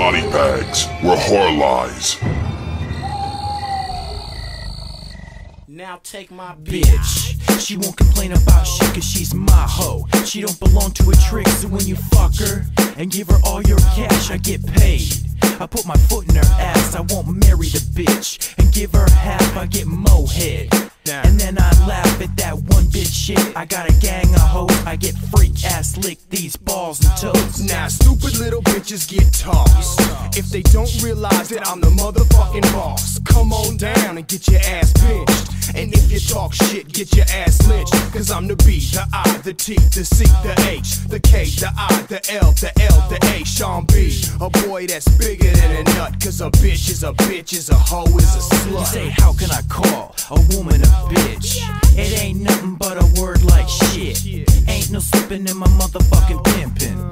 body bags where horror lies. Now take my bitch. She won't complain about shit cause she's my hoe. She don't belong to a trick, so when you fuck her and give her all your cash, I get paid. I put my foot in her ass, I won't marry the bitch and give her half, I get mohead. And then I laugh at that one bitch shit. I got a gang of hoes, I get freak ass lick these balls and toes. Now stupid little bitches get tossed if they don't realize that I'm the motherfucking boss. Come on down and get your ass pinched. And if you talk shit, get your ass lynched. Cause I'm the B, the I, the T, the C, the H, the K, the I, the L, the L, the A, Sean B. A boy that's bigger than a nut. Cause a bitch is a bitch, is a hoe, is a slut. You say, how can I call a woman a bitch? It ain't nothing but a word like shit. Ain't no slipping in my motherfucking pimpin'.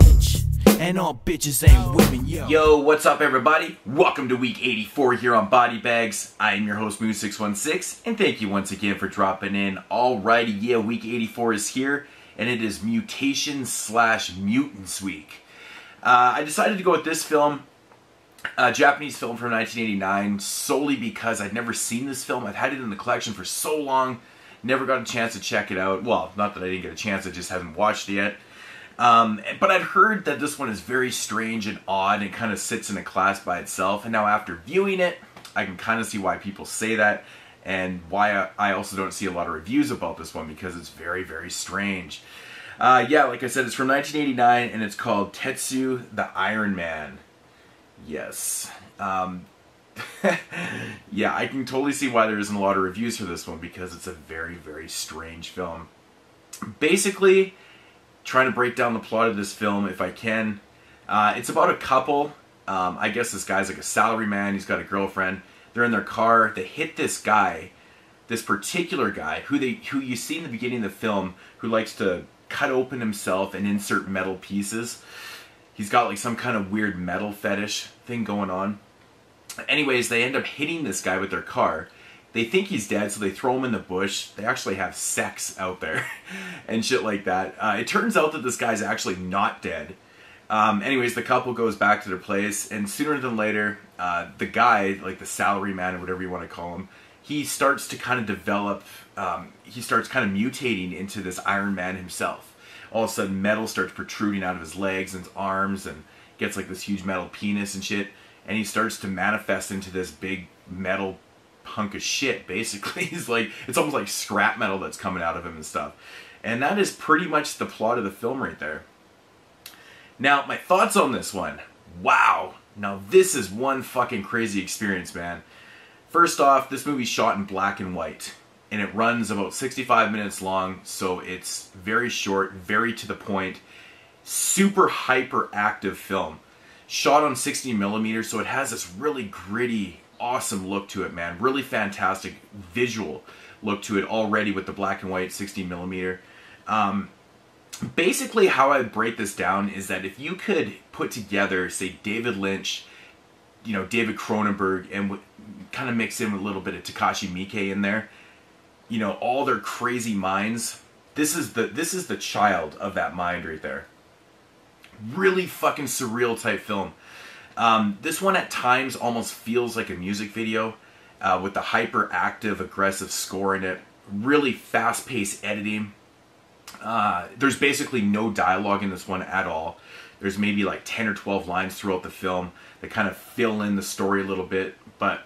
And all bitches ain't women, yo. Yo, what's up everybody? Welcome to week 84 here on Body Bags. I am your host Moodz616, and thank you once again for dropping in. Alrighty, yeah, week 84 is here, and it is Mutation / Mutants week. I decided to go with this film, a Japanese film from 1989, solely because I'd never seen this film. I've had it in the collection for so long, never got a chance to check it out. Well, not that I didn't get a chance, I just haven't watched it yet. But I'd heard that this one is very strange and odd and kind of sits in a class by itself. And now after viewing it, I can kind of see why people say that and why I also don't see a lot of reviews about this one, because it's very, very strange. Yeah, like I said, it's from 1989 and it's called Tetsuo the Iron Man. Yes. Yeah, I can totally see why there isn't a lot of reviews for this one, because it's a very, very strange film. Basically, trying to break down the plot of this film if I can. It's about a couple. I guess this guy's like a salaryman. He's got a girlfriend. They're in their car. They hit this guy, this particular guy, who you see in the beginning of the film, who likes to cut open himself and insert metal pieces. He's got like some kind of weird metal fetish thing going on. Anyways, they end up hitting this guy with their car. They think he's dead, so they throw him in the bush. They actually have sex out there and shit like that. It turns out that this guy's actually not dead. Anyways, the couple goes back to their place, and sooner than later, the guy, like the salaryman or whatever you want to call him, he starts to kind of develop, he starts kind of mutating into this Iron Man himself. All of a sudden, metal starts protruding out of his legs and his arms, and gets like this huge metal penis and shit, and he starts to manifest into this big metal hunk of shit, basically. He's like, it's almost like scrap metal that's coming out of him and stuff. And that is pretty much the plot of the film right there. Now, my thoughts on this one. Wow. Now, this is one fucking crazy experience, man. First off, this movie's shot in black and white, and it runs about 65 minutes long, so it's very short, very to the point, super hyperactive film. Shot on 60mm, so it has this really gritty, awesome look to it, man. Really fantastic visual look to it already with the black and white 60mm. Basically, how I break this down is that if you could put together, say, David Lynch, you know, David Cronenberg, and kind of mix in with a little bit of Takashi Miike in there, you know, all their crazy minds, this is the child of that mind right there. Really fucking surreal type film. This one at times almost feels like a music video, with the hyperactive, aggressive score in it. Really fast-paced editing. There's basically no dialogue in this one at all. There's maybe like 10 or 12 lines throughout the film that kind of fill in the story a little bit. But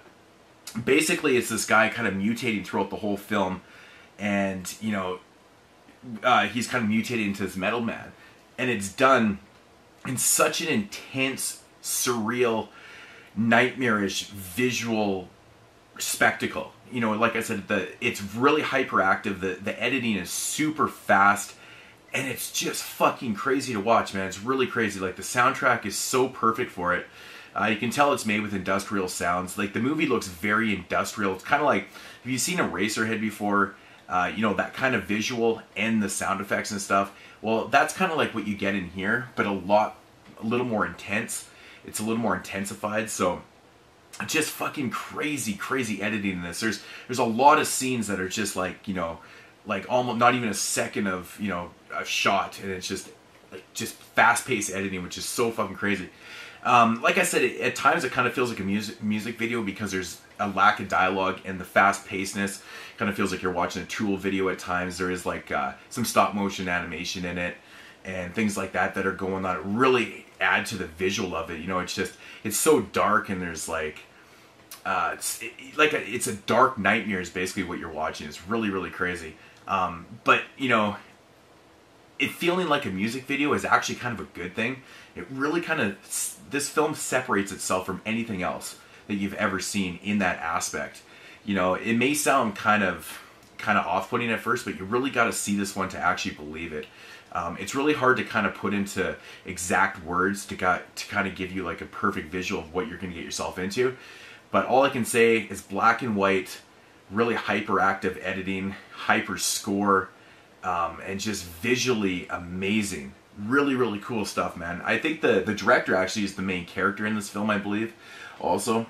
basically it's this guy kind of mutating throughout the whole film. And, you know, he's kind of mutating into this metal man. And it's done in such an intense, surreal, nightmarish visual spectacle. You know, like I said, it's really hyperactive. The editing is super fast, and it's just fucking crazy to watch, man. It's really crazy. Like, the soundtrack is so perfect for it. You can tell it's made with industrial sounds. Like, the movie looks very industrial. It's kind of like, have you seen Eraserhead before? You know, that kind of visual and the sound effects and stuff. Well, that's kind of like what you get in here, but a little more intense. It's a little more intensified, so just fucking crazy, crazy editing in this. There's a lot of scenes that are just like, you know, like almost not even a second of, you know, a shot, and it's just like fast-paced editing, which is so fucking crazy. Like I said, at times it kind of feels like a music video because there's a lack of dialogue, and the fast-pacedness kind of feels like you're watching a Tool video at times. There is like some stop-motion animation in it and things like that that are going on. It really add to the visual of it. You know, it's so dark, and there's like it's a dark nightmare is basically what you're watching. It's really, really crazy. But you know, it feeling like a music video is actually kind of a good thing. It really kind of, this film separates itself from anything else that you've ever seen in that aspect. You know, it may sound kind of off-putting at first, but you really got to see this one to actually believe it. It's really hard to kind of put into exact words to kind of give you like a perfect visual of what you're going to get yourself into. But all I can say is black and white, really hyperactive editing, hyper score, and just visually amazing. Really, really cool stuff, man. I think the director actually is the main character in this film, I believe, also.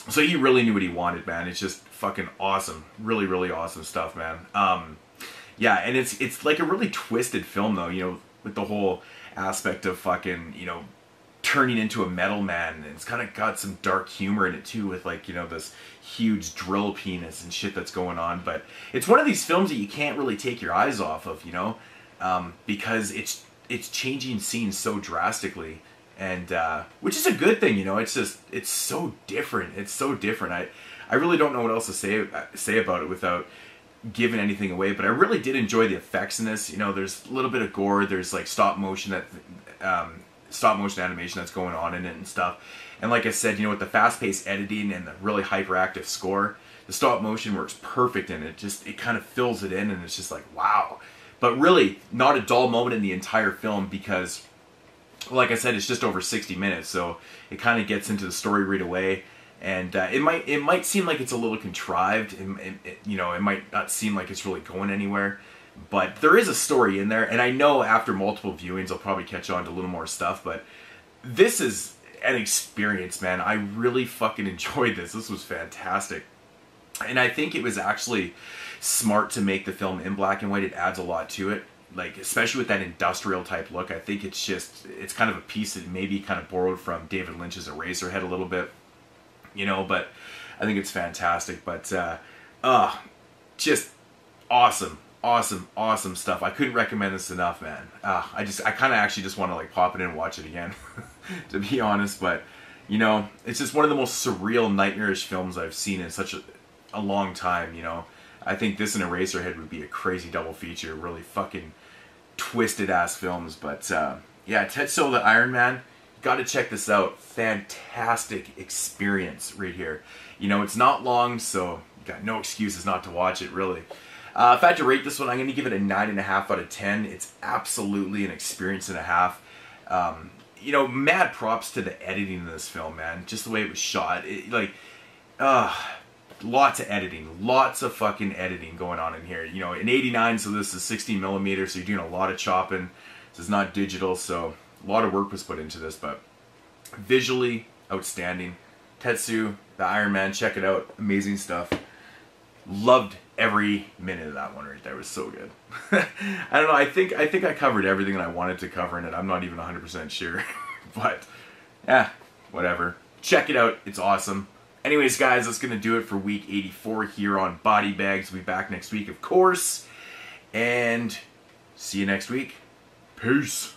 So he really knew what he wanted, man. It's just fucking awesome. Really, really awesome stuff, man. Yeah, and it's like a really twisted film, though, you know, with the whole aspect of fucking, you know, turning into a metal man. And it's kind of got some dark humor in it, too, with, like, you know, this huge drill penis and shit that's going on. But it's one of these films that you can't really take your eyes off of, you know, because it's changing scenes so drastically. And which is a good thing, you know. It's just, it's so different. It's so different. I really don't know what else to say about it without giving anything away. But I really did enjoy the effects in this. You know, there's a little bit of gore. There's like stop motion animation that's going on in it and stuff. And like I said, you know, with the fast-paced editing and the really hyperactive score, the stop motion works perfect in it. It kind of fills it in, and it's just like, wow. But really, not a dull moment in the entire film because, like I said, it's just over 60 minutes, so it kind of gets into the story right away. And it might seem like it's a little contrived, you know, it might not seem like it's really going anywhere, but there is a story in there. And I know after multiple viewings, I'll probably catch on to a little more stuff. But this is an experience, man. I really fucking enjoyed this. This was fantastic, and I think it was actually smart to make the film in black and white. It adds a lot to it. Like, especially with that industrial type look, I think it's kind of a piece that maybe kind of borrowed from David Lynch's Eraserhead a little bit, you know, but I think it's fantastic. But, just awesome stuff. I couldn't recommend this enough, man. I kind of actually just want to like pop it in and watch it again, to be honest. But, you know, it's just one of the most surreal, nightmarish films I've seen in such a long time, you know. I think this and Eraserhead would be a crazy double feature, really fucking twisted ass films. But yeah, Tetsuo the Iron Man, got to check this out. Fantastic experience right here. You know, it's not long, so got no excuses not to watch it, really. If I had to rate this one, I'm going to give it a 9.5 out of 10. It's absolutely an experience and a half. You know, mad props to the editing in this film, man. Just the way it was shot. Lots of editing, lots of fucking editing going on in here. You know, in '89, so this is 16mm, so you're doing a lot of chopping. This is not digital, so a lot of work was put into this, but visually outstanding. Tetsuo the Iron Man, check it out. Amazing stuff. Loved every minute of that one right there. It was so good. I don't know, I think I covered everything that I wanted to cover in it. I'm not even 100% sure. But, yeah, whatever. Check it out. It's awesome. Anyways, guys, that's going to do it for week 84 here on Body Bags. We'll be back next week, of course. And see you next week. Peace.